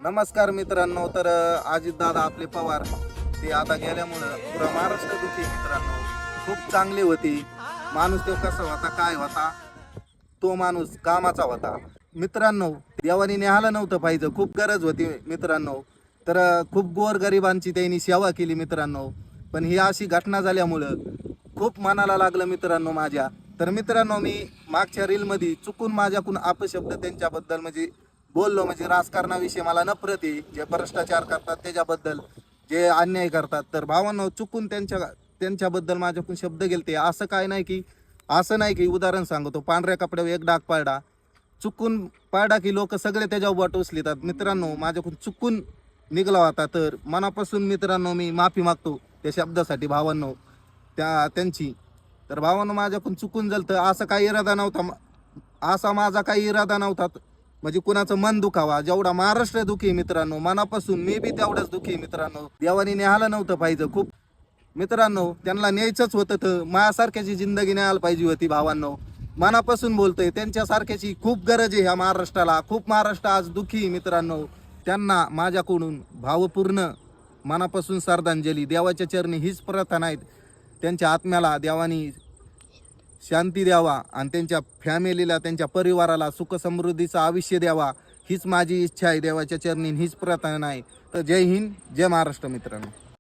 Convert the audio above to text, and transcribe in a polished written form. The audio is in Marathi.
नमस्कार मित्रांनो. तर अजितदादा आपले पवार ते आता गेल्यामुळं पुरा महाराष्ट्र दुखी मित्रांनो. खूप चांगली होती. माणूस तो कसा होता, काय होता, तो माणूस कामाचा होता मित्रांनो. देवानी न्यायला नव्हतं पाहिजे, खूप गरज होती मित्रांनो. तर खूप गोरगरिबांची त्यांनी सेवा केली मित्रांनो. पण ही अशी घटना झाल्यामुळं खूप मनाला लागलं मित्रांनो माझ्या. तर मित्रांनो, मी मागच्या रीलमध्ये चुकून माझ्याकडून अपशब्द त्यांच्याबद्दल म्हणजे बोललो, म्हणजे राजकारणाविषयी मला नफरत आहे. जे भ्रष्टाचार करतात त्याच्याबद्दल, जे अन्याय करतात, तर भावांनो चुकून त्यांच्याबद्दल माझ्याकडून शब्द गेलते. असं नाही की उदाहरण सांगतो, पांढऱ्या कपड्यावर एक डाग पाडा, चुकून पाडा की लोक सगळे त्याच्यावर बोट उचलितात मित्रांनो. माझ्याकडून चुकून निघला होता. तर मनापासून मित्रांनो मी माफी मागतो त्या शब्दासाठी भावांनो, त्यांची. तर भावांनो, माझ्याकडून चुकून झालं. तर असा माझा काही इरादा नव्हता म्हणजे कुणाचं मन दुखावा. जेवढा महाराष्ट्र दुखी मित्रांनो, मनापासून मी बी तेवढंच दुखी मित्रांनो. देवानी न्यायला नव्हतं पाहिजे खूप मित्रांनो. त्यांना न्यायचंच होतं, तर माझ्यासारख्याची जिंदगी न्यायला पाहिजे होती भावांनो. मनापासून बोलतोय, त्यांच्यासारख्याची खूप गरज आहे ह्या महाराष्ट्राला. खूप महाराष्ट्र आज दुखी मित्रांनो. त्यांना माझ्याकडून भावपूर्ण मनापासून श्रद्धांजली. देवाच्या चरणी हीच प्रार्थना आहे, त्यांच्या आत्म्याला देवानी शांती द्यावा आणि त्यांच्या फॅमिलीला, त्यांच्या परिवाराला सुख समृद्धीचं आयुष्य द्यावा. हीच माझी इच्छा आहे देवाच्या चरणी, हीच प्रार्थना आहे. तर जय हिंद, जय महाराष्ट्र मित्रांनो.